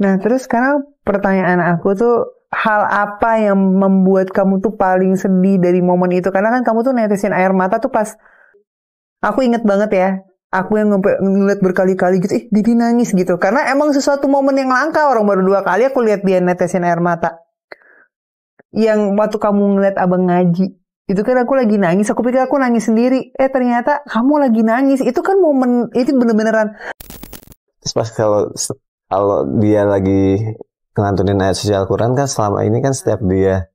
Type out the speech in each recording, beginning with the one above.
Nah, terus sekarang pertanyaan aku tuh, hal apa yang membuat kamu tuh paling sedih dari momen itu? Karena kan kamu tuh netesin air mata tuh pas, aku inget banget ya, aku yang ngeliat berkali-kali gitu, Didi nangis gitu. Karena emang sesuatu momen yang langka, orang baru 2 kali aku lihat dia netesin air mata. Yang waktu kamu ngeliat abang ngaji, itu kan aku lagi nangis, aku pikir aku nangis sendiri. Ternyata kamu lagi nangis. Itu kan momen, itu bener-beneran. Terus pas kalau dia lagi ngantunin ayat suci Al-Quran kan selama ini kan setiap dia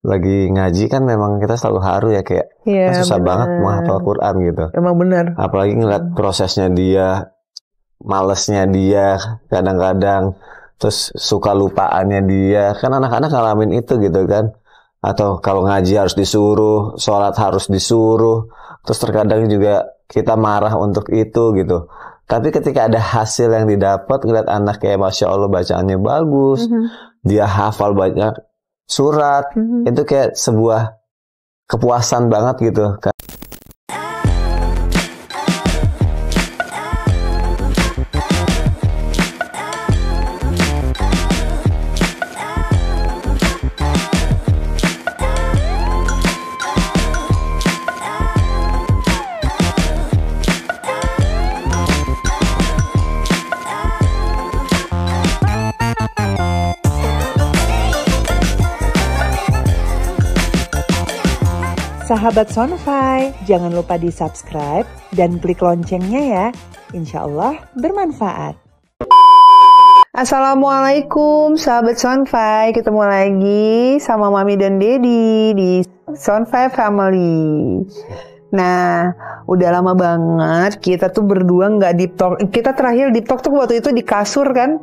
lagi ngaji kan memang kita selalu haru ya kayak susah banget menghafal Quran gitu. Emang bener. Apalagi ngeliat prosesnya dia, malesnya dia kadang-kadang, terus suka lupaannya dia. Kan anak-anak ngalamin itu gitu kan. Atau kalau ngaji harus disuruh, sholat harus disuruh. Terus terkadang juga kita marah untuk itu gitu. Tapi ketika ada hasil yang didapat, ngeliat anak kayak Masya Allah bacaannya bagus, dia hafal banyak surat, itu kayak sebuah kepuasan banget gitu. Sahabat Sonfy, jangan lupa di subscribe dan klik loncengnya ya. Insya Allah bermanfaat. Assalamualaikum sahabat Sonfy, ketemu lagi sama Mami dan Dedi di Sonfy Family. Nah, udah lama banget kita tuh berdua nggak deep talk. Kita terakhir deep talk tuh waktu itu di kasur kan?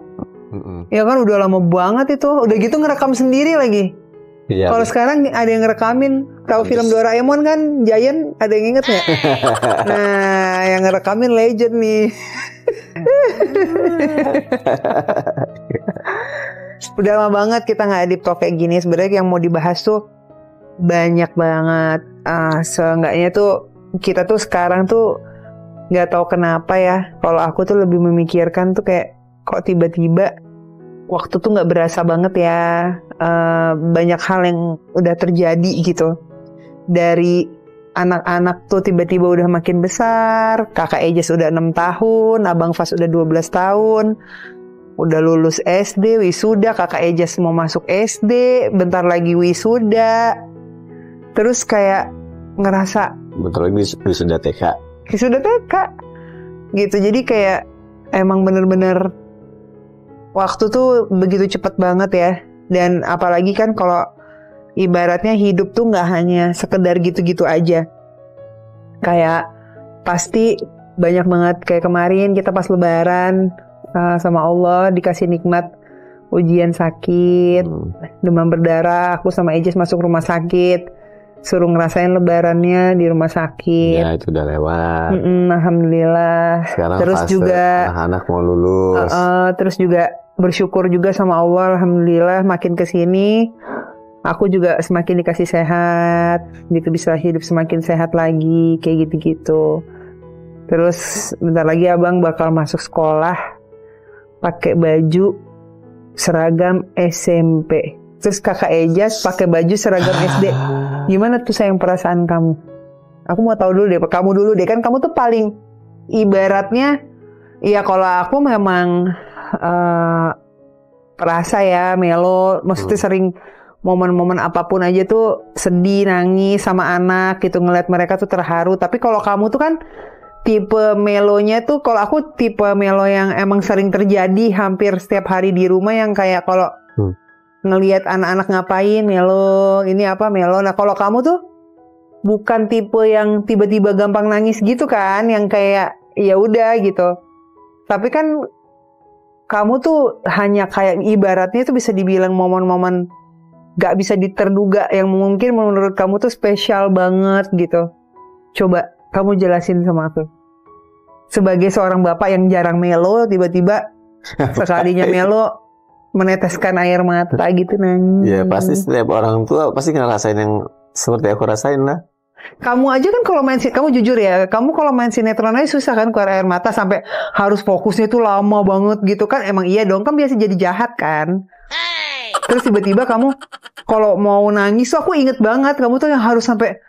Ya kan udah lama banget itu. Udah gitu ngerekam sendiri lagi. Iya, kalau sekarang ada yang ngerekamin. Tahu film Doraemon kan, Giant, ada yang inget nggak? Nah, yang ngerekamin legend nih. Udah lama banget kita nggak deep talk kayak gini. Sebenarnya yang mau dibahas tuh banyak banget. Seenggaknya tuh kita tuh sekarang tuh nggak tahu kenapa ya. Kalau aku tuh lebih memikirkan tuh kayak kok tiba-tiba waktu tuh nggak berasa banget ya. Banyak hal yang udah terjadi gitu. Dari anak-anak tuh tiba-tiba udah makin besar. Kakak Ejes udah 6 tahun, Abang Fas udah 12 tahun. Udah lulus SD, wisuda. Kakak Ejes mau masuk SD, bentar lagi wisuda. Terus kayak ngerasa bentar lagi wisuda TK. Wisuda TK gitu. Jadi kayak emang bener-bener waktu tuh begitu cepet banget ya. Dan apalagi kan kalau ibaratnya hidup tuh nggak hanya sekedar gitu-gitu aja. Kayak pasti banyak banget kayak kemarin kita pas lebaran sama Allah dikasih nikmat ujian sakit, demam berdarah. Aku sama Ejes masuk rumah sakit, suruh ngerasain lebarannya di rumah sakit. Ya itu udah lewat. Alhamdulillah. Sekarang terus juga anak-anak mau lulus. Terus juga bersyukur juga sama Allah. Alhamdulillah makin kesini aku juga semakin dikasih sehat, gitu bisa hidup semakin sehat lagi, kayak gitu-gitu. Terus bentar lagi abang bakal masuk sekolah, pakai baju seragam SMP. Terus kakak Ejas pakai baju seragam SD. Gimana tuh sayang perasaan kamu? Aku mau tahu dulu deh, kamu dulu deh, kan kamu tuh paling ibaratnya, ya kalau aku memang perasa ya melo, maksudnya sering momen-momen apapun aja tuh sedih, nangis sama anak gitu, ngeliat mereka tuh terharu. Tapi kalau kamu tuh kan tipe melonya tuh, kalau aku tipe melo yang emang sering terjadi hampir setiap hari di rumah, yang kayak kalau ngelihat anak-anak ngapain melo, ini apa melo. Nah kalau kamu tuh bukan tipe yang tiba-tiba gampang nangis gitu kan, yang kayak ya udah gitu. Tapi kan kamu tuh hanya kayak ibaratnya tuh bisa dibilang momen-momen gak bisa diterduga yang mungkin menurut kamu tuh spesial banget gitu. Coba kamu jelasin sama aku. Sebagai seorang bapak yang jarang melo, tiba-tiba sekalinya melo meneteskan air mata gitu nangis. Ya pasti setiap orang tua pasti ngerasain yang seperti aku rasain lah. Kamu aja kan kalau kamu jujur ya, kamu kalau main sinetron aja susah kan keluar air mata sampai harus fokusnya tuh lama banget gitu kan. Emang iya dong, kan biasa jadi jahat kan. Terus tiba-tiba kamu kalau mau nangis tuh aku inget banget, kamu tuh yang harus sampai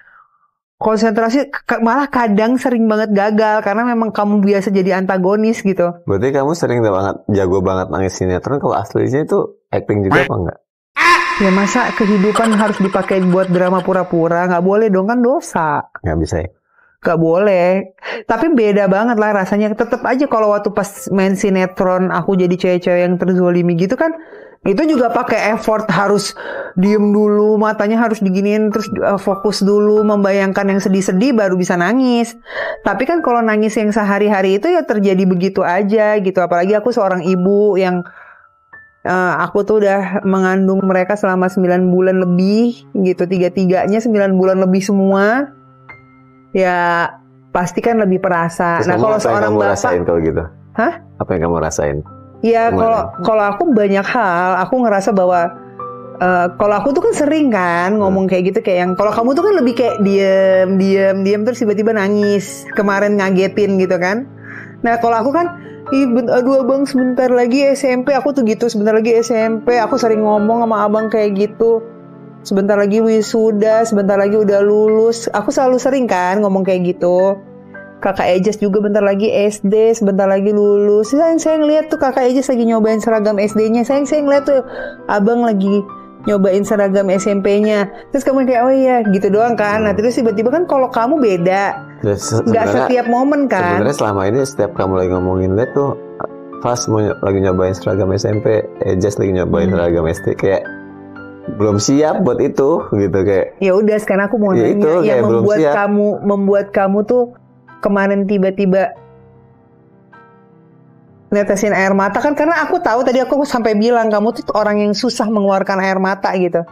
konsentrasi, malah kadang sering banget gagal karena memang kamu biasa jadi antagonis gitu. Berarti kamu sering banget, jago banget nangis sinetron, kalau aslinya itu acting juga apa enggak? Ya masa kehidupan harus dipakai buat drama pura-pura? Nggak boleh dong, kan dosa. Nggak bisa ya? Nggak boleh. Tapi beda banget lah rasanya. Tetap aja kalau waktu pas main sinetron aku jadi cewek-cewek yang terzolimi gitu kan, itu juga pakai effort, harus diem dulu, matanya harus diginiin, terus fokus dulu, membayangkan yang sedih-sedih baru bisa nangis. Tapi kan kalau nangis yang sehari-hari itu ya terjadi begitu aja gitu. Apalagi aku seorang ibu yang aku tuh udah mengandung mereka selama 9 bulan lebih gitu, 3-3-nya 9 bulan lebih semua. Ya pasti kan lebih perasa. Terus nah kalau seorang kamu bapak, rasain kalau gitu? Hah? Apa yang kamu rasain? Ya kalau aku banyak hal, aku ngerasa bahwa kalau aku tuh kan sering kan ngomong kayak gitu, kayak yang kalau kamu tuh kan lebih kayak diem terus tiba-tiba nangis, kemarin ngagetin gitu kan. Nah kalau aku kan, aduh abang sebentar lagi SMP, aku tuh gitu, sebentar lagi SMP, aku sering ngomong sama abang kayak gitu. Sebentar lagi wisuda, sebentar lagi udah lulus. Aku selalu sering kan ngomong kayak gitu. Kakak Ejes juga bentar lagi SD, sebentar lagi lulus. Saya ngeliat tuh kakak Ejes lagi nyobain seragam SD-nya. Saya ngeliat tuh abang lagi nyobain seragam SMP-nya. Terus kamu kayak, oh iya gitu doang kan. Nah terus tiba-tiba kan kalau kamu beda, nggak setiap momen kan. Sebenarnya selama ini setiap kamu lagi ngomongin liat tuh, pas mau lagi nyobain seragam SMP, Ejes lagi nyobain seragam SD, kayak belum siap buat itu gitu kayak. Ya udah sekarang aku mau nanya itu, yang membuat membuat kamu tuh kemarin tiba-tiba netesin air mata kan, karena aku tahu tadi aku sampai bilang kamu tuh orang yang susah mengeluarkan air mata gitu.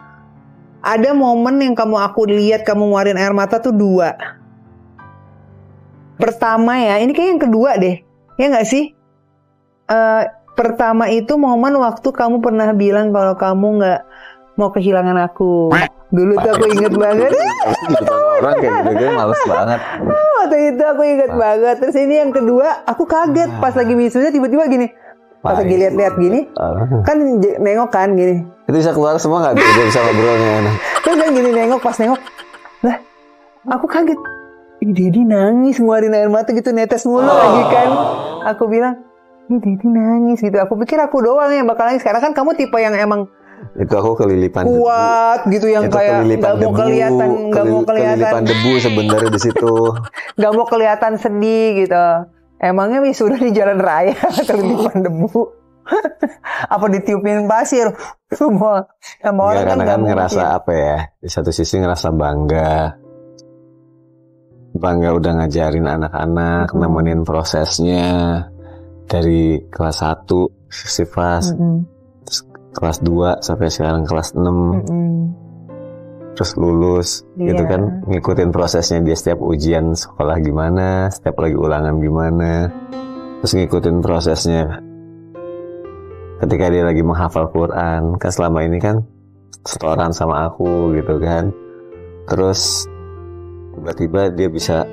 Ada momen yang aku lihat kamu ngeluarin air mata tuh 2. Pertama ya, ini kayak yang kedua deh, ya nggak sih? Pertama itu momen waktu kamu pernah bilang kalau kamu nggak mau kehilangan aku. Dulu tuh aku inget banget. Orang kayak gitu males banget. Waktu itu aku inget banget. Terus ini yang kedua, aku kaget pas lagi wisuda tiba-tiba gini. Pas lagi lihat-lihat gini, kan nengok kan gini. Itu bisa keluar semua nggak? Dia bisa ngobrolnya enak. Terus kan gini nengok, pas nengok, lah, aku kaget. Ini Dedi nangis, ngeluarin air mata gitu, netes mulu lagi kan. Aku bilang, ini Dedi nangis gitu. Aku pikir aku doang yang bakal nangis. Karena kan kamu tipe yang emang itu aku kelilipan kuat gitu, yang kayak nggak mau kelihatan debu sebenarnya di situ. Nggak mau kelihatan sedih gitu. Emangnya wisuda di jalan raya kelilipan debu? Apa ditiupin pasir? Semua orang karena kan ngerasa mungkin. apa ya? Di satu sisi ngerasa bangga udah ngajarin anak-anak, nemenin prosesnya dari kelas 1 sifat. Kelas 2 sampai sekarang kelas 6. Terus lulus gitu kan, ngikutin prosesnya dia setiap ujian sekolah gimana, setiap lagi ulangan gimana. Terus ngikutin prosesnya ketika dia lagi menghafal Quran. Kan selama ini kan setoran sama aku gitu kan. Terus tiba-tiba dia bisa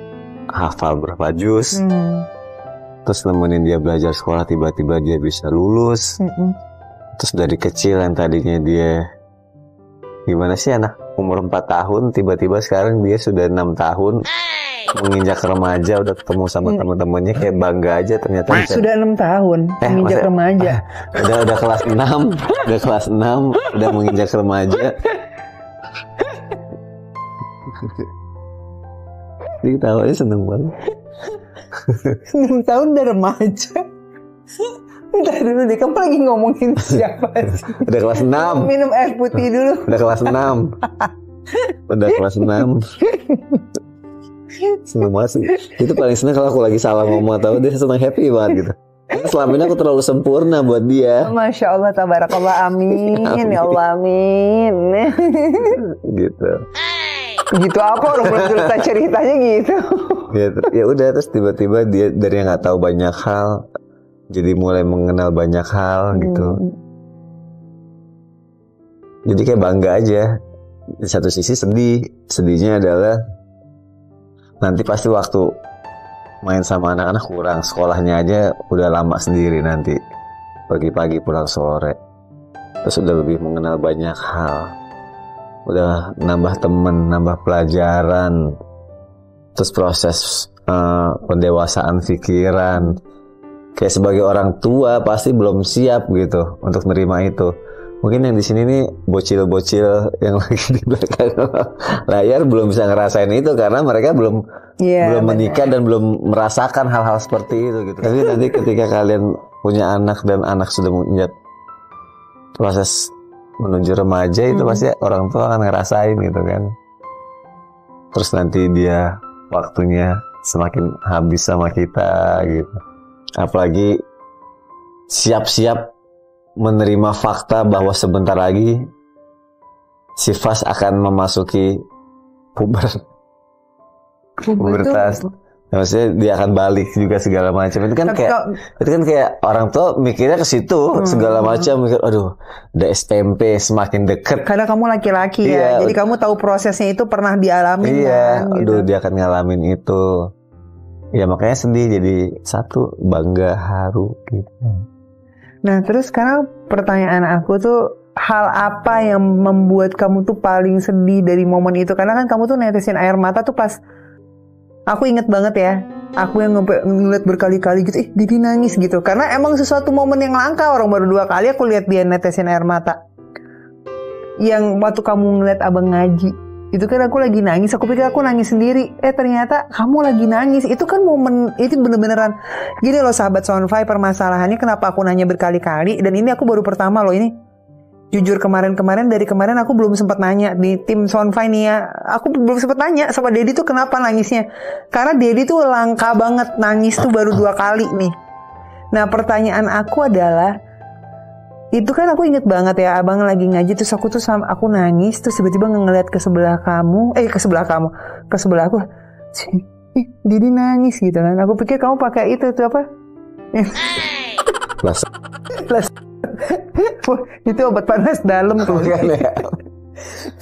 hafal berapa juz. Terus nemenin dia belajar sekolah, tiba-tiba dia bisa lulus. Terus dari kecil yang tadinya dia gimana sih, anak umur 4 tahun, tiba-tiba sekarang dia sudah 6 tahun, menginjak remaja, udah ketemu sama teman-temannya, kayak bangga aja ternyata bisa. Sudah 6 tahun menginjak remaja. Udah kelas 6, udah menginjak remaja. Dia tawanya seneng banget. 6 tahun udah remaja. Bentar dulu deh, kamu lagi ngomongin siapa sih? Udah kelas 6. Minum air putih dulu. Udah kelas 6. Udah kelas 6. Seneng banget sih. Itu paling seneng kalau aku lagi salah ngomong atau dia seneng, happy banget gitu. Karena selama ini aku terlalu sempurna buat dia. Masya Allah, tabarakallah, amin. Ya Allah, amin. Gitu. Gitu apa? Orang belum selesai ceritanya gitu. Ya udah, terus tiba-tiba dia dari yang nggak tahu banyak hal, jadi mulai mengenal banyak hal gitu. Jadi kayak bangga aja. Di satu sisi sedihnya adalah nanti pasti waktu main sama anak-anak kurang. Sekolahnya aja udah lama sendiri nanti, pagi-pagi pulang sore. Terus udah lebih mengenal banyak hal, udah nambah temen, nambah pelajaran. Terus proses pendewasaan pikiran. Kayak sebagai orang tua pasti belum siap gitu untuk menerima itu. Mungkin yang di sini nih bocil-bocil yang lagi di belakang layar belum bisa ngerasain itu karena mereka belum menikah dan belum merasakan hal-hal seperti itu gitu. Tapi nanti ketika kalian punya anak dan anak sudah menginjak proses menuju remaja itu pasti orang tua akan ngerasain gitu kan. Terus nanti dia waktunya semakin habis sama kita gitu. Apalagi siap-siap menerima fakta bahwa sebentar lagi si Fas akan memasuki pubertas. Maksudnya dia akan balik juga segala macam. Itu kan kayak orang tua mikirnya ke situ segala macam, mikir aduh, udah SMP semakin deket. Karena kamu laki-laki ya. Jadi kamu tahu prosesnya itu pernah dialami kan. Aduh, dia akan ngalamin itu. Ya makanya sedih, jadi satu bangga, haru gitu. Nah terus sekarang pertanyaan aku tuh, hal apa yang membuat kamu tuh paling sedih dari momen itu? Karena kan kamu tuh netesin air mata tuh pas, aku inget banget ya, aku yang ngeliat berkali-kali gitu, Didi nangis gitu. Karena emang sesuatu momen yang langka, orang baru 2 kali aku lihat dia netesin air mata. Yang waktu kamu ngeliat abang ngaji, itu kan aku lagi nangis, aku pikir aku nangis sendiri. Ternyata kamu lagi nangis. Itu kan momen, itu bener-beneran. Gini loh sahabat Soundfy, permasalahannya kenapa aku nanya berkali-kali. Dan ini aku baru pertama loh ini. Jujur kemarin aku belum sempat nanya di tim Soundfy nih ya. Aku belum sempat nanya sama Dedi tuh kenapa nangisnya. Karena Dedi tuh langka banget, nangis tuh baru 2 kali nih. Nah pertanyaan aku adalah, itu kan aku inget banget ya, abang lagi ngaji terus aku nangis, terus tiba-tiba ngeliat ke sebelah aku, Didi nangis gitu kan. Aku pikir kamu pakai itu apa? Itu obat panas dalam tuh.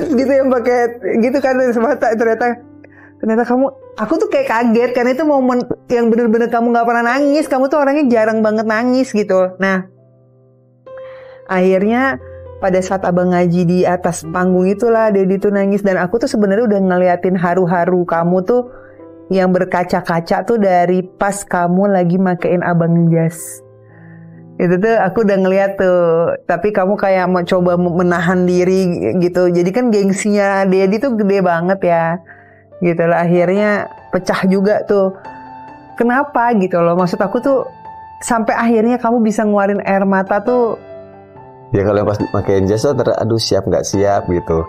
Gitu yang pakai gitu kan dari mata. Ternyata aku tuh kayak kaget karena itu momen yang bener-bener kamu nggak pernah nangis. Kamu tuh orangnya jarang banget nangis gitu. Nah, akhirnya pada saat abang ngaji di atas panggung itulah Dedi tuh nangis. Dan aku tuh sebenarnya udah ngeliatin haru-haru kamu tuh yang berkaca-kaca tuh dari pas kamu lagi makein abang jas. Itu tuh aku udah ngeliat tuh. Tapi kamu kayak mau coba menahan diri gitu. Jadi kan gengsinya Dedi tuh gede banget ya. Gitu lah, akhirnya pecah juga tuh. Kenapa gitu loh. Maksud aku tuh sampai akhirnya kamu bisa ngeluarin air mata tuh. Ya kalau pas pakai jas tuh aduh siap nggak siap gitu.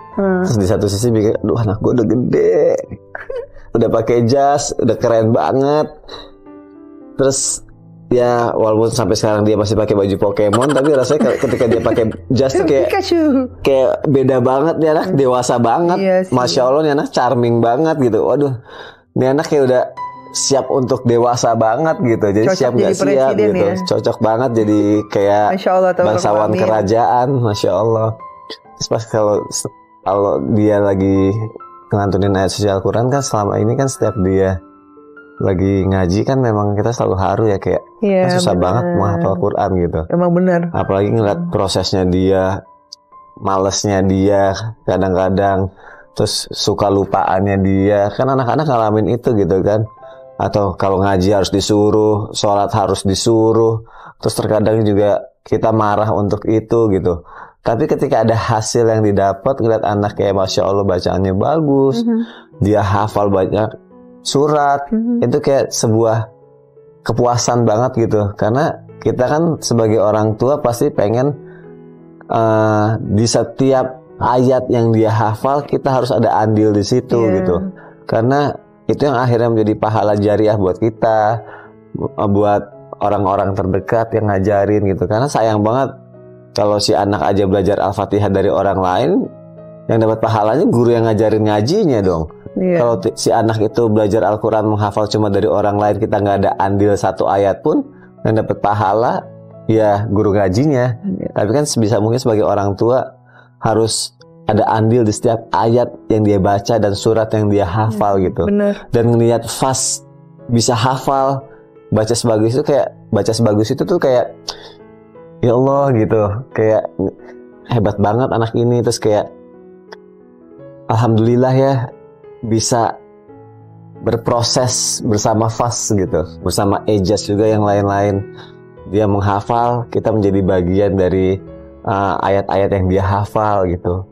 Terus di satu sisi mikir, aduh anak gue udah gede, udah pakai jas, udah keren banget. Terus ya walaupun sampai sekarang dia masih pakai baju Pokemon, tapi rasanya ketika dia pakai jas tuh kayak beda banget nih anak, dewasa banget. Iya, Masya Allah nih anak charming banget gitu. Waduh, nih anak kayak udah siap untuk dewasa banget gitu. Jadi cocok siap nggak siap gitu ya? Cocok banget jadi kayak bangsawan kerajaan. Masya Allah. Terus pas kalau dia lagi ngantunin ayat suci Al-Quran kan, selama ini kan setiap dia lagi ngaji kan memang kita selalu haru ya, kayak susah banget menghafal Quran gitu. Emang bener. Apalagi ngeliat prosesnya dia, malesnya dia kadang-kadang, terus suka lupaannya dia. Kan anak-anak ngalamin itu gitu kan. Atau kalau ngaji harus disuruh, sholat harus disuruh, terus terkadang juga kita marah untuk itu gitu. Tapi ketika ada hasil yang didapat, ngeliat anak kayak Masya Allah bacaannya bagus, dia hafal banyak surat, itu kayak sebuah kepuasan banget gitu. Karena kita kan sebagai orang tua pasti pengen di setiap ayat yang dia hafal kita harus ada andil di situ gitu. Karena itu yang akhirnya menjadi pahala jariah buat kita, buat orang-orang terdekat yang ngajarin gitu. Karena sayang banget kalau si anak aja belajar Al-Fatihah dari orang lain, yang dapat pahalanya guru yang ngajarin ngajinya dong. Kalau si anak itu belajar Al-Quran menghafal cuma dari orang lain, kita nggak ada andil satu ayat pun, yang dapat pahala ya guru ngajinya. Tapi kan sebisa mungkin sebagai orang tua harus ada andil di setiap ayat yang dia baca dan surat yang dia hafal gitu. Bener. Dan ngelihat Fas bisa hafal, baca sebagus itu tuh kayak ya Allah gitu, kayak hebat banget anak ini. Terus kayak alhamdulillah ya bisa berproses bersama Fas gitu, bersama Ejaz juga yang lain-lain. Dia menghafal, kita menjadi bagian dari ayat-ayat yang dia hafal gitu.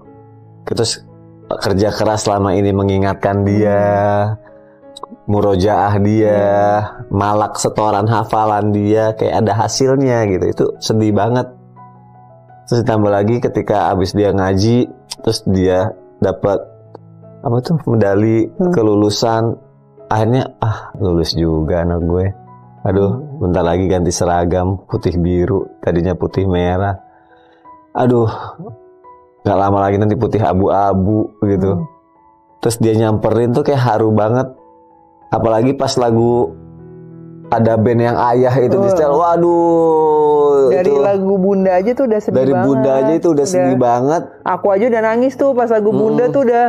Terus kerja keras selama ini mengingatkan dia, murojaah dia, malak setoran hafalan dia, kayak ada hasilnya gitu. Itu sedih banget. Terus ditambah lagi ketika abis dia ngaji, terus dia dapat medali kelulusan. Akhirnya lulus juga anak gue. Aduh, bentar lagi ganti seragam putih biru, tadinya putih merah. Aduh, nggak lama lagi nanti putih abu-abu gitu. Terus dia nyamperin tuh kayak haru banget. Apalagi pas lagu ada band yang ayah itu di setel, waduh. Dari itu, lagu Bunda aja tuh udah sedih dari banget. Bunda aja itu udah sedih banget. Aku aja udah nangis tuh pas lagu Bunda tuh udah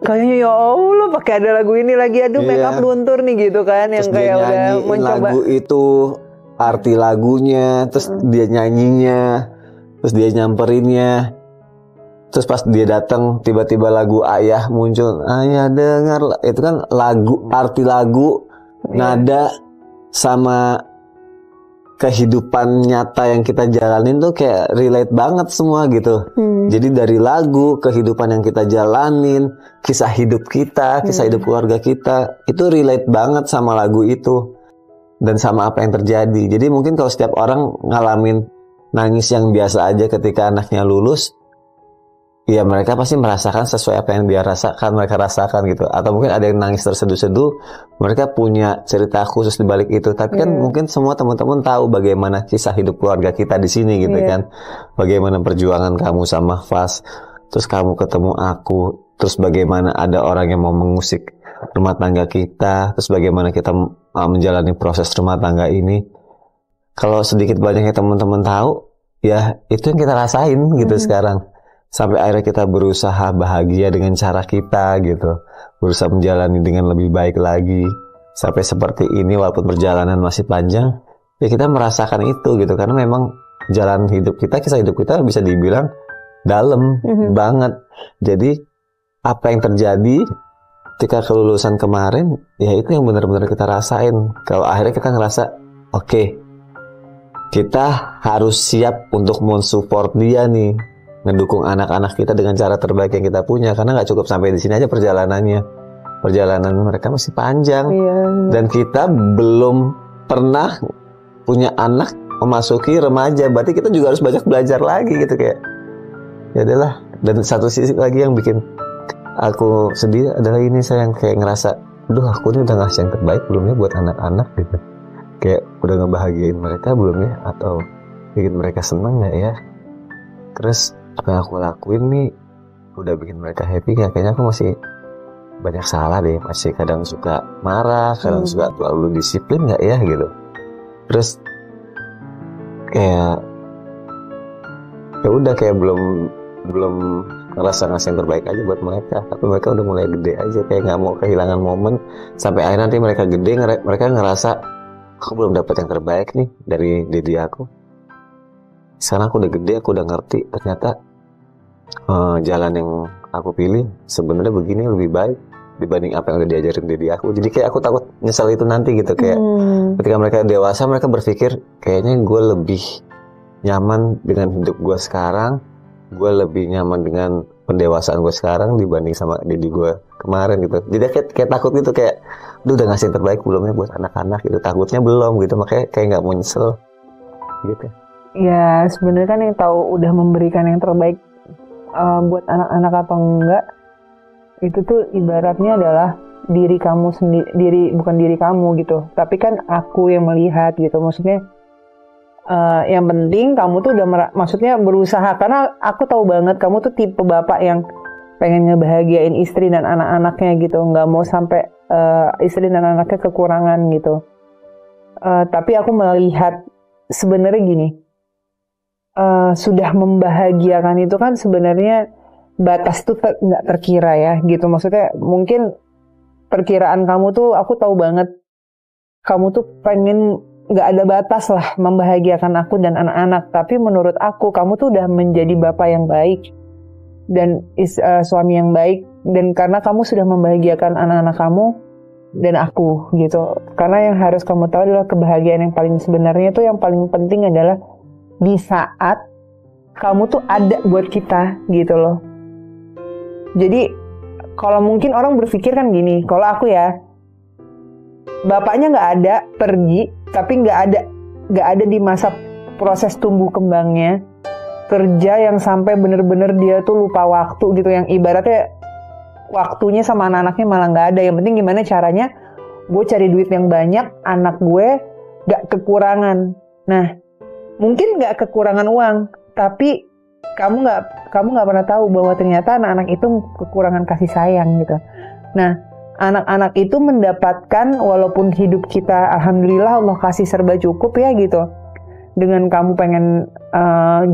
kayaknya ya Allah pakai ada lagu ini lagi, aduh make up luntur nih gitu kan. Terus yang kayak dia udah mencoba lagu itu, arti lagunya, terus dia nyanyinya, terus dia nyamperinnya. Terus pas dia datang tiba-tiba lagu ayah muncul, ayah dengar, itu kan lagu, arti lagu, nada sama kehidupan nyata yang kita jalanin tuh kayak relate banget semua gitu. Jadi dari lagu, kehidupan yang kita jalanin, kisah hidup kita, kisah hidup keluarga kita, itu relate banget sama lagu itu dan sama apa yang terjadi. Jadi mungkin kalau setiap orang ngalamin nangis yang biasa aja ketika anaknya lulus, ya mereka pasti merasakan sesuai apa yang mereka rasakan gitu. Atau mungkin ada yang nangis terseduh-seduh, mereka punya cerita khusus di balik itu. Tapi kan mungkin semua teman-teman tahu bagaimana kisah hidup keluarga kita di sini gitu kan. Bagaimana perjuangan kamu sama Fas, terus kamu ketemu aku, terus bagaimana ada orang yang mau mengusik rumah tangga kita, terus bagaimana kita menjalani proses rumah tangga ini. Kalau sedikit banyaknya teman-teman tahu, ya itu yang kita rasain gitu sekarang. Sampai akhirnya kita berusaha bahagia dengan cara kita gitu, berusaha menjalani dengan lebih baik lagi sampai seperti ini. Walaupun perjalanan masih panjang, ya kita merasakan itu gitu, karena memang jalan hidup kita, kisah hidup kita bisa dibilang dalam banget. Jadi apa yang terjadi ketika kelulusan kemarin, ya itu yang benar-benar kita rasain. Kalau akhirnya kita ngerasa oke, kita harus siap untuk mensupport dia nih, ngedukung anak-anak kita dengan cara terbaik yang kita punya, karena nggak cukup sampai di sini aja perjalanan mereka masih panjang. Dan kita belum pernah punya anak memasuki remaja, berarti kita juga harus banyak belajar lagi gitu, kayak ya adalah. Dan satu sisi lagi yang bikin aku sedih adalah ini, saya yang kayak ngerasa, aku ini udah ngasih yang terbaik belum ya buat anak-anak gitu, kayak udah ngebahagiain mereka belum ya, atau bikin mereka seneng nggak ya. Terus apa yang aku lakuin nih udah bikin mereka happy nggak? Kayaknya aku masih banyak salah deh, masih kadang suka marah, kadang suka terlalu disiplin nggak ya gitu. Terus kayak ya udah kayak belum ngerasa ngasih yang terbaik aja buat mereka. Tapi mereka udah mulai gede aja, kayak nggak mau kehilangan momen sampai akhirnya nanti mereka gede, mereka ngerasa aku belum dapat yang terbaik nih dari diri aku. Sekarang aku udah gede, aku udah ngerti ternyata jalan yang aku pilih sebenarnya begini lebih baik dibanding apa yang udah diajarin diri aku. Jadi kayak aku takut nyesel itu nanti gitu, kayak ketika mereka dewasa mereka berpikir kayaknya gue lebih nyaman dengan hidup gue sekarang, gue lebih nyaman dengan pendewasaan gue sekarang dibanding sama diri gue kemarin gitu. Jadi kayak takut gitu, kayak udah ngasih yang terbaik belumnya buat anak-anak gitu, takutnya belum gitu, makanya kayak nggak mau nyesel gitu. Ya sebenarnya kan yang tahu udah memberikan yang terbaik buat anak-anak atau enggak, itu tuh ibaratnya adalah diri kamu sendiri, bukan diri kamu gitu, tapi kan aku yang melihat gitu. Maksudnya yang penting kamu tuh udah maksudnya berusaha, karena aku tahu banget kamu tuh tipe bapak yang pengen ngebahagiain istri dan anak-anaknya gitu, nggak mau sampai istri dan anaknya kekurangan gitu. Tapi aku melihat sebenarnya gini, sudah membahagiakan itu kan sebenarnya batas tuh nggak terkira ya gitu. Maksudnya mungkin perkiraan kamu tuh aku tahu banget, kamu tuh pengen nggak ada batas lah membahagiakan aku dan anak-anak. Tapi menurut aku kamu tuh udah menjadi bapak yang baik dan suami yang baik, dan karena kamu sudah membahagiakan anak-anak kamu dan aku gitu. Karena yang harus kamu tahu adalah kebahagiaan yang paling sebenarnya tuh, yang paling penting adalah di saat kamu tuh ada buat kita gitu loh. Jadi kalau mungkin orang berpikir kan gini, kalau aku ya, bapaknya nggak ada, pergi, tapi nggak ada di masa proses tumbuh kembangnya, kerja yang sampai bener-bener dia tuh lupa waktu gitu, yang ibaratnya waktunya sama anak-anaknya malah nggak ada. Yang penting gimana caranya gue cari duit yang banyak, anak gue nggak kekurangan. Nah, mungkin nggak kekurangan uang, tapi kamu nggak pernah tahu bahwa ternyata anak-anak itu kekurangan kasih sayang gitu. Nah, anak-anak itu mendapatkan, walaupun hidup kita alhamdulillah Allah kasih serba cukup ya gitu, dengan kamu pengen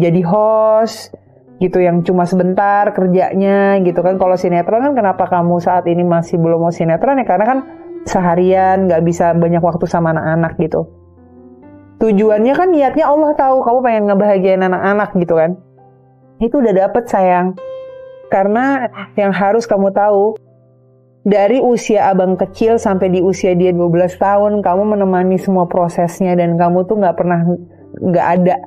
jadi host gitu yang cuma sebentar kerjanya gitu kan. Kalau sinetron kan kenapa kamu saat ini masih belum mau sinetron ya, karena kan seharian nggak bisa banyak waktu sama anak-anak gitu. Tujuannya kan niatnya Allah tahu kamu pengen ngebahagiain anak-anak gitu kan. Itu udah dapet sayang. Karena yang harus kamu tahu, dari usia abang kecil sampai di usia dia 12 tahun, kamu menemani semua prosesnya, dan kamu tuh nggak ada.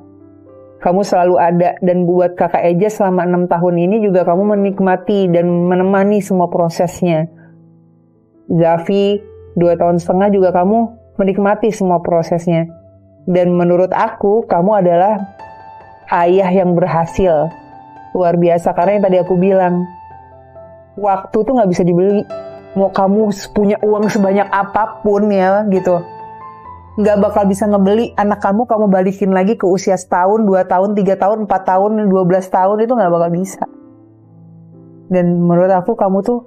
Kamu selalu ada, dan buat kakak Eja selama 6 tahun ini juga kamu menikmati dan menemani semua prosesnya. Zafi 2 tahun setengah juga kamu menikmati semua prosesnya. Dan menurut aku, kamu adalah ayah yang berhasil. Luar biasa, karena yang tadi aku bilang, waktu tuh nggak bisa dibeli. Mau kamu punya uang sebanyak apapun ya gitu, nggak bakal bisa ngebeli anak kamu balikin lagi ke usia setahun, 2 tahun, 3 tahun, 4 tahun, 12 tahun, itu nggak bakal bisa. Dan menurut aku kamu tuh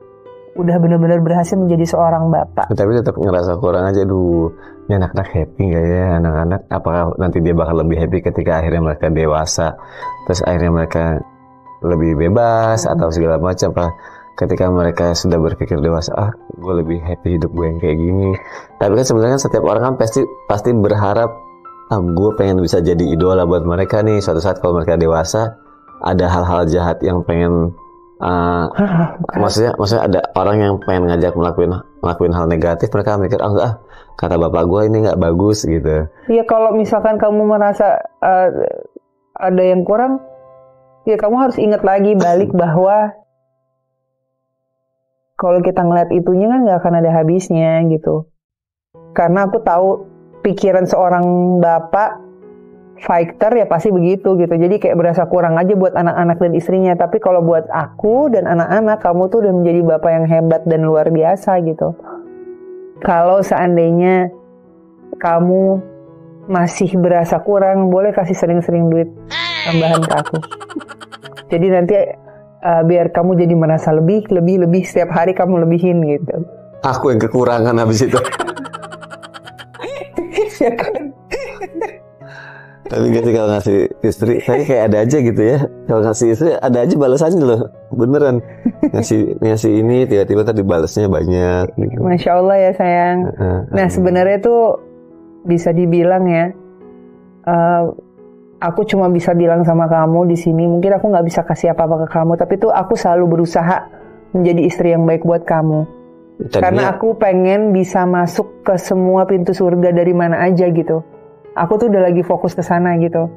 udah benar-benar berhasil menjadi seorang bapak. Tapi tetap ngerasa kurang aja, ini anak-anak happy nggak ya, anak-anak apakah nanti dia bakal lebih happy ketika akhirnya mereka dewasa, terus akhirnya mereka lebih bebas atau segala macam, apa ketika mereka sudah berpikir dewasa, gue lebih happy hidup gue yang kayak gini. Tapi kan sebenarnya setiap orang kan pasti berharap, gue pengen bisa jadi idola buat mereka nih. Suatu saat kalau mereka dewasa, ada hal-hal jahat yang pengen, maksudnya ada orang yang pengen ngajak melakuin hal negatif, mereka mikir, enggak, kata bapak gue ini nggak bagus gitu. Iya, kalau misalkan kamu merasa ada yang kurang, ya kamu harus ingat lagi balik bahwa kalau kita ngeliat itunya kan nggak akan ada habisnya gitu. Karena aku tahu pikiran seorang bapak fighter ya pasti begitu gitu. Jadi kayak berasa kurang aja buat anak-anak dan istrinya. Tapi kalau buat aku dan anak-anak, kamu tuh udah menjadi bapak yang hebat dan luar biasa gitu. Kalau seandainya kamu masih berasa kurang, boleh kasih sering-sering duit tambahan ke aku. Jadi nanti biar kamu jadi merasa lebih setiap hari kamu lebihin gitu. Aku yang kekurangan habis itu. Ya kan? Tapi gitu kalau ngasih istri, saya kayak ada aja gitu ya. Kalau ngasih istri ada aja balasannya loh, beneran. Ngasih ini tiba-tiba tadi balasnya banyak. Gitu. Masya Allah ya sayang. Nah sebenarnya tuh bisa dibilang ya, aku cuma bisa bilang sama kamu di sini, mungkin aku nggak bisa kasih apa-apa ke kamu, tapi tuh aku selalu berusaha menjadi istri yang baik buat kamu. Karena aku pengen bisa masuk ke semua pintu surga dari mana aja gitu. Aku tuh udah lagi fokus ke sana gitu.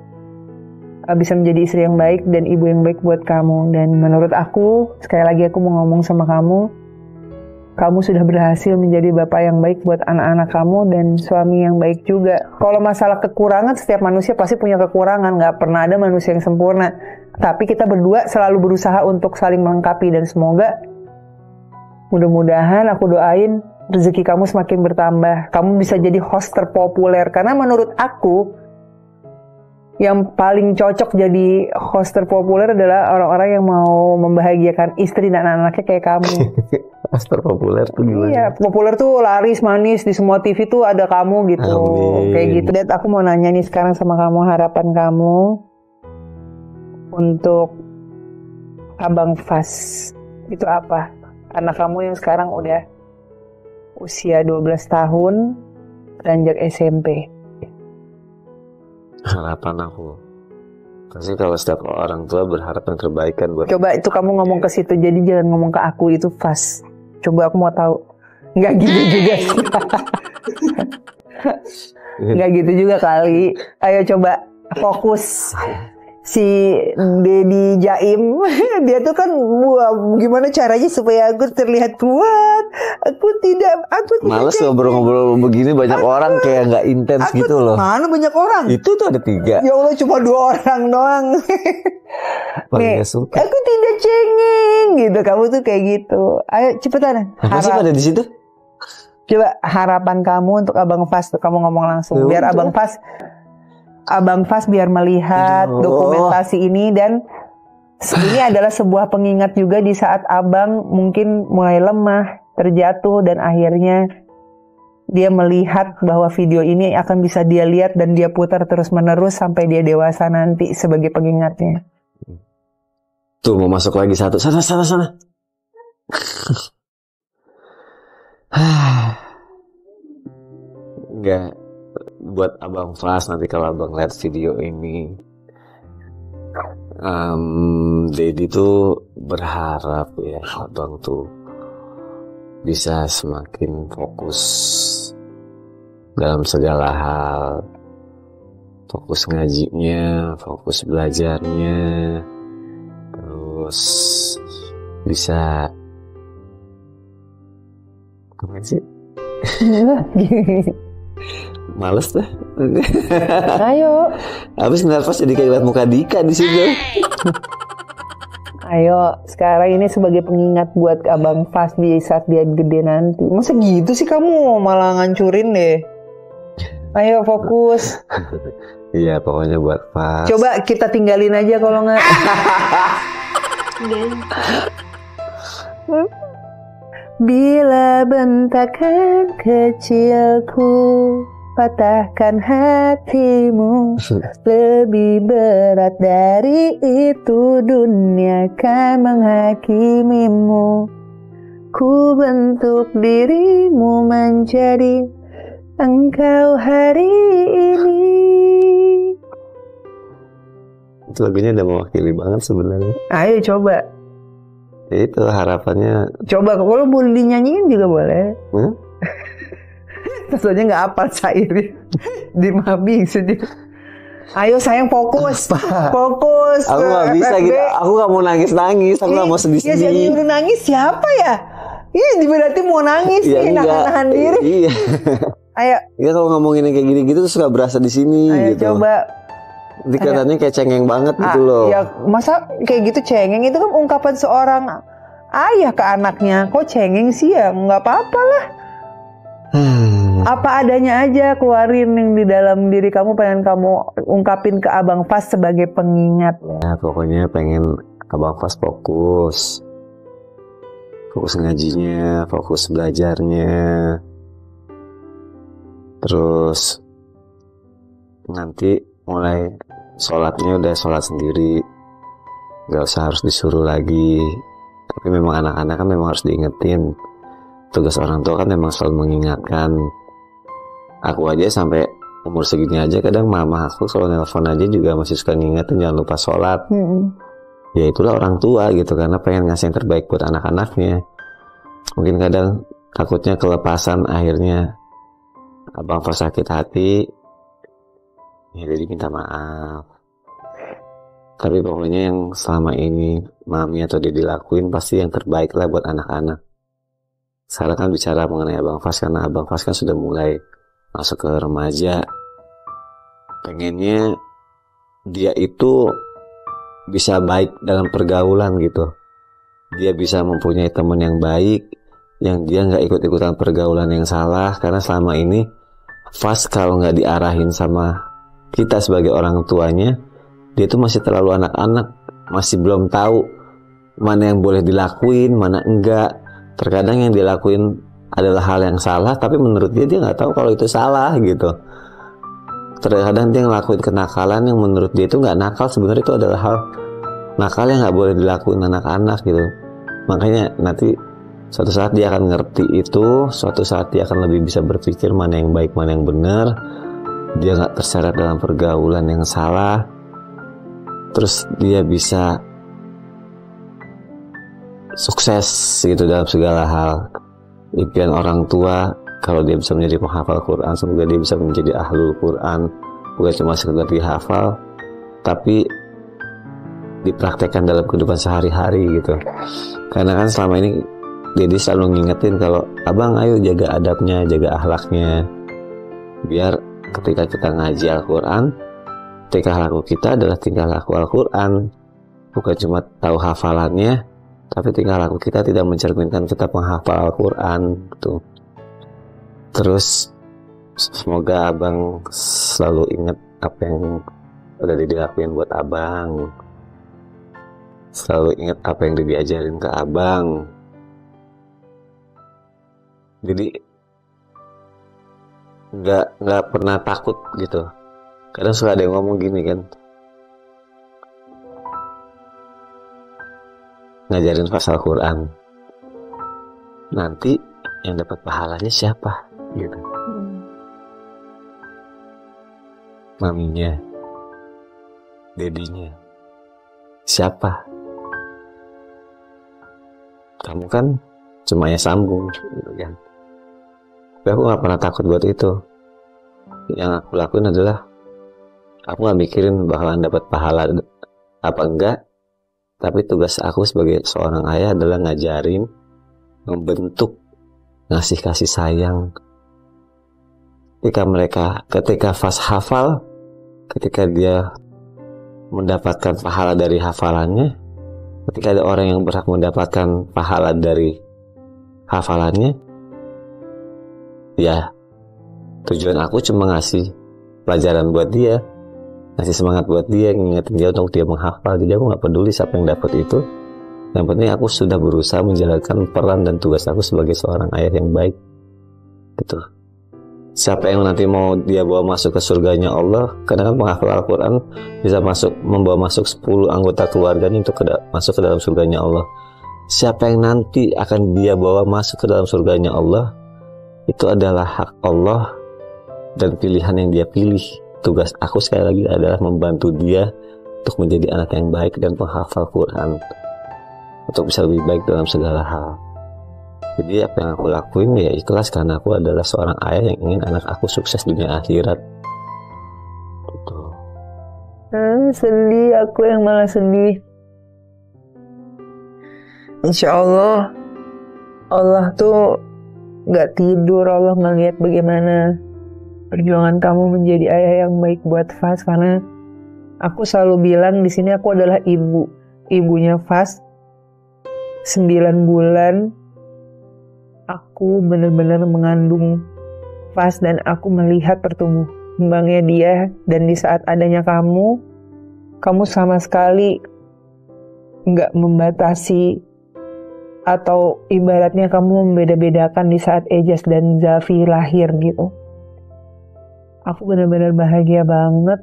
Bisa menjadi istri yang baik dan ibu yang baik buat kamu. Dan menurut aku, sekali lagi aku mau ngomong sama kamu, kamu sudah berhasil menjadi bapak yang baik buat anak-anak kamu dan suami yang baik juga. Kalau masalah kekurangan, setiap manusia pasti punya kekurangan. Nggak pernah ada manusia yang sempurna. Tapi kita berdua selalu berusaha untuk saling melengkapi. Dan semoga, mudah-mudahan aku doain rezeki kamu semakin bertambah. Kamu bisa jadi host terpopuler. Karena menurut aku, yang paling cocok jadi host terpopuler adalah orang-orang yang mau membahagiakan istri dan anak-anaknya kayak kamu. Host terpopuler tuh gimana? Iya, populer tuh laris manis, di semua TV tuh ada kamu gitu. Amin. Kayak gitu. Dan aku mau nanya nih sekarang sama kamu, harapan kamu untuk Abang Fas itu apa? Anak kamu yang sekarang udah usia 12 tahun, beranjak SMP. Harapan aku pasti kalau setiap orang tua berharap yang terbaik kan buat. Coba itu kamu ngomong ke situ, jadi jangan ngomong ke aku itu Fas. Coba aku mau tahu. Nggak gitu juga sih. Nggak gitu juga kali. Ayo coba fokus. Si Dedi Jaim, dia tuh kan wah, gimana caranya supaya aku terlihat kuat. Aku tidak Males ngobrol-ngobrol begini, banyak orang kayak nggak intens gitu loh. Mana banyak orang? Itu tuh ada 3. Ya Allah, cuma 2 orang doang. Paling gak suka. Aku tidak cengeng gitu. Kamu tuh kayak gitu. Ayo cepetan. Masih pada di situ? Coba harapan kamu untuk Abang Fas tuh, kamu ngomong langsung. Biar Abang Fas biar melihat dokumentasi ini, dan ini adalah sebuah pengingat juga di saat Abang mungkin mulai lemah, terjatuh, dan akhirnya dia melihat bahwa video ini akan bisa dia lihat dan dia putar terus-menerus sampai dia dewasa nanti sebagai pengingatnya. Tuh mau masuk lagi satu. Sana. Enggak. Buat Abang Fas nanti kalau Abang lihat video ini, Dedi tuh berharap ya Abang tuh bisa semakin fokus dalam segala hal, fokus ngajinya, fokus belajarnya, terus bisa apa sih? Males dah. Ayo. Habis nervous jadi kayak lihat muka Dika di situ. Ayo, sekarang ini sebagai pengingat buat Abang Fas di saat dia gede nanti. Masa gitu sih kamu malah ngancurin deh. Ayo fokus. Iya, pokoknya buat Fas. Coba kita tinggalin aja kalau nggak. Bila bentakan kecilku patahkan hatimu, lebih berat dari itu dunia kan menghakimimu. Ku bentuk dirimu menjadi engkau hari ini. Itu lagunya udah mewakili banget sebenarnya. Ayo coba. Itu harapannya. Coba kalau boleh dinyanyiin juga boleh. Soalnya nggak hafal syairnya. Di mabing sedih. Ayo sayang fokus. Fokus. Aku nggak bisa gitu. Aku nggak mau nangis. Aku nggak mau sedih. Ya siapa nyuruh nangis siapa ya? Ini berarti mau nangis nih, nahan diri. Iya. Ayo. Iya kalau ngomongin kayak gini-gitu tuh suka berasa di sini. Ayo gitu. coba. Dikatanya kayak cengeng banget gitu loh. Ya masa kayak gitu cengeng, itu kan ungkapan seorang ayah ke anaknya. Kok cengeng sih ya? Nggak apa-apa lah. Apa adanya aja, keluarin yang di dalam diri kamu, pengen kamu ungkapin ke Abang Fas sebagai pengingat. Ya pokoknya pengen Abang Fas fokus ngajinya, fokus belajarnya, terus nanti mulai sholatnya udah sholat sendiri, gak usah harus disuruh lagi. Tapi memang anak-anak kan memang harus diingetin. Tugas orang tua kan memang selalu mengingatkan. Aku aja sampai umur segini aja kadang mama aku kalau nelpon aja juga masih suka ngingetin jangan lupa sholat. Ya itulah orang tua gitu, karena pengen ngasih yang terbaik buat anak-anaknya. Mungkin kadang takutnya kelepasan, akhirnya Abang Fas sakit hati. Ya jadi minta maaf. Tapi pokoknya yang selama ini mami atau dia dilakuin pasti yang terbaik lah buat anak-anak. Sekarang kan bicara mengenai Abang Fas, karena Abang Fas kan sudah mulai masuk ke remaja. Pengennya dia itu bisa baik dalam pergaulan gitu. Dia bisa mempunyai teman yang baik, yang dia nggak ikut-ikutan pergaulan yang salah. Karena selama ini Fas kalau nggak diarahin sama kita sebagai orang tuanya, dia tuh masih terlalu anak-anak, masih belum tahu mana yang boleh dilakuin, mana enggak. Terkadang yang dilakuin adalah hal yang salah, tapi menurut dia nggak tahu kalau itu salah gitu. Terkadang dia ngelakuin kenakalan yang menurut dia itu nggak nakal, sebenarnya itu adalah hal nakalnya nggak boleh dilakuin anak-anak gitu. Makanya nanti suatu saat dia akan ngerti itu, suatu saat dia akan lebih bisa berpikir mana yang baik, mana yang benar. Dia nggak terseret dalam pergaulan yang salah. Terus dia bisa sukses gitu dalam segala hal. Impian orang tua kalau dia bisa menjadi penghafal Quran, semoga dia bisa menjadi ahlul Quran, bukan cuma sekedar dihafal, tapi dipraktekkan dalam kehidupan sehari-hari gitu. Karena kan selama ini Dedi selalu ngingetin kalau abang ayo jaga adabnya, jaga akhlaknya, biar ketika kita ngaji Al-Quran, tingkah laku kita adalah tingkah laku Al-Quran, bukan cuma tahu hafalannya, tapi tingkah laku kita tidak mencerminkan kita penghafal Al-Quran gitu. Terus semoga abang selalu ingat apa yang udah dilakuin buat abang, selalu ingat apa yang diajarin ke abang. Jadi nggak pernah takut gitu. Kadang suka ada yang ngomong gini kan, ngajarin pasal Quran, nanti yang dapat pahalanya siapa gitu? Maminya, dedinya, siapa? Kamu kan cuma ya sambung gitu kan. Tapi aku gak pernah takut buat itu. Yang aku lakuin adalah aku gak mikirin bakalan dapat pahala apa enggak, tapi tugas aku sebagai seorang ayah adalah ngajarin, membentuk, ngasih kasih sayang. Ketika fas hafal, ketika dia mendapatkan pahala dari hafalannya, ketika ada orang yang berhak mendapatkan pahala dari hafalannya, ya tujuan aku cuma ngasih pelajaran buat dia, ngasih semangat buat dia, ngingetin dia untuk dia menghafal. Jadi aku gak peduli siapa yang dapat itu. Yang penting aku sudah berusaha menjalankan peran dan tugas aku sebagai seorang ayah yang baik gitu. Siapa yang nanti mau dia bawa masuk ke surganya Allah, karena kan penghafal Al-Quran bisa membawa masuk 10 anggota keluarganya untuk masuk ke dalam surganya Allah. Siapa yang nanti akan dia bawa masuk ke dalam surganya Allah, itu adalah hak Allah dan pilihan yang dia pilih. Tugas aku sekali lagi adalah membantu dia untuk menjadi anak yang baik dan penghafal Quran, untuk bisa lebih baik dalam segala hal. Jadi apa yang aku lakuin ya ikhlas, karena aku adalah seorang ayah yang ingin anak aku sukses dunia akhirat. Betul. Sedih, aku yang malah sedih. Insya Allah, Allah tuh gak tidur. Allah ngeliat bagaimana perjuangan kamu menjadi ayah yang baik buat Fas. Karena aku selalu bilang di sini aku adalah ibunya Fas. 9 bulan aku benar-benar mengandung Fas dan aku melihat pertumbuhan kembangnya dia. Dan di saat adanya kamu sama sekali nggak membatasi atau ibaratnya kamu membeda-bedakan di saat Ejas dan Zafi lahir gitu. Aku benar-benar bahagia banget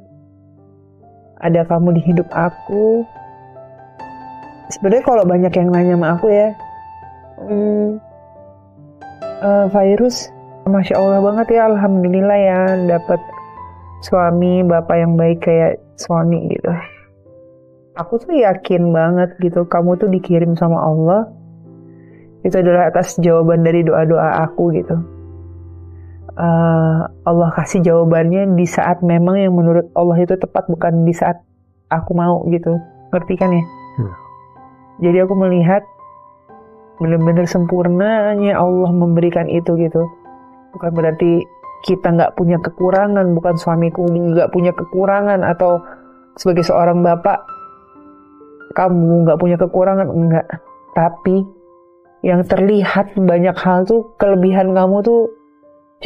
ada kamu di hidup aku. Sebenarnya kalau banyak yang nanya sama aku ya, Virus, Masya Allah banget ya, Alhamdulillah ya dapat suami, bapak yang baik kayak suami gitu. Aku tuh yakin banget gitu, kamu tuh dikirim sama Allah. Itu adalah atas jawaban dari doa-doa aku gitu. Allah kasih jawabannya di saat memang yang menurut Allah itu tepat, bukan di saat aku mau gitu. Ngerti kan ya? Jadi aku melihat benar-benar sempurnanya Allah memberikan itu gitu. Bukan berarti kita nggak punya kekurangan, bukan suamiku nggak punya kekurangan, atau sebagai seorang bapak kamu nggak punya kekurangan, enggak. Tapi yang terlihat banyak hal tuh kelebihan kamu tuh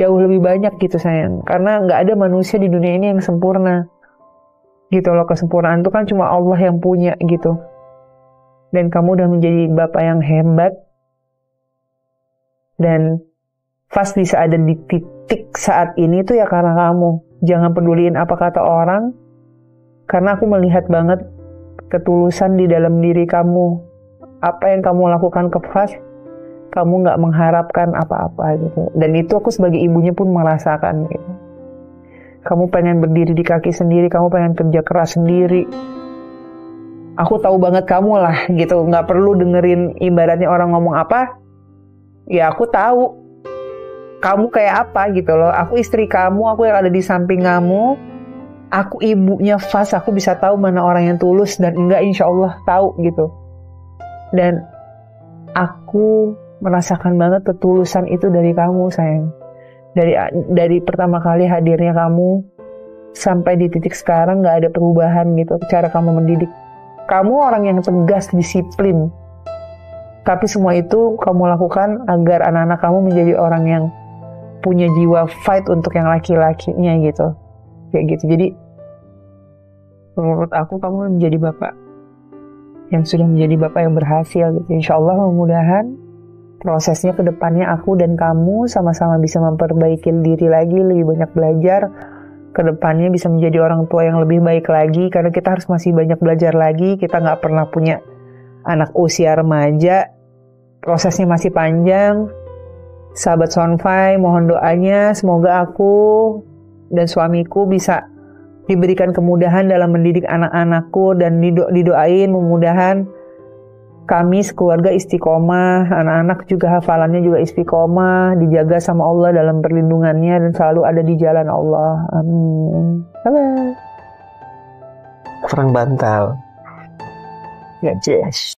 jauh lebih banyak gitu sayang. Karena nggak ada manusia di dunia ini yang sempurna gitu loh. Kesempurnaan tuh kan cuma Allah yang punya gitu. Dan kamu udah menjadi bapak yang hebat. Dan Fas bisa ada di titik saat ini tuh ya karena kamu. Jangan peduliin apa kata orang. Karena aku melihat banget ketulusan di dalam diri kamu. Apa yang kamu lakukan ke Fas, kamu nggak mengharapkan apa-apa gitu. Dan itu aku sebagai ibunya pun merasakan gitu. Kamu pengen berdiri di kaki sendiri, kamu pengen kerja keras sendiri. Aku tahu banget kamu lah gitu, nggak perlu dengerin ibaratnya orang ngomong apa. Ya aku tahu kamu kayak apa gitu loh. Aku istri kamu, aku yang ada di samping kamu. Aku ibunya Fas, aku bisa tahu mana orang yang tulus dan enggak, insya Allah tahu gitu. Dan aku merasakan banget ketulusan itu dari kamu sayang. Dari pertama kali hadirnya kamu sampai di titik sekarang gak ada perubahan gitu cara kamu mendidik. Kamu orang yang tegas, disiplin. Tapi semua itu kamu lakukan agar anak-anak kamu menjadi orang yang punya jiwa fight untuk yang laki-lakinya gitu. Kayak gitu. Jadi menurut aku kamu menjadi bapak yang sudah menjadi bapak yang berhasil gitu. Insya Allah mudah-mudahan prosesnya ke depannya aku dan kamu sama-sama bisa memperbaiki diri lagi, lebih banyak belajar. Ke depannya bisa menjadi orang tua yang lebih baik lagi, karena kita harus masih banyak belajar lagi. Kita nggak pernah punya anak usia remaja, prosesnya masih panjang. Sahabat Sonfai, mohon doanya semoga aku dan suamiku bisa diberikan kemudahan dalam mendidik anak-anakku, dan didoain mudah-mudahan kami sekeluarga istiqomah, anak-anak juga hafalannya juga istiqomah, dijaga sama Allah dalam perlindungannya dan selalu ada di jalan Allah. Amin. Halo. Kurang bantal. Ya, yes.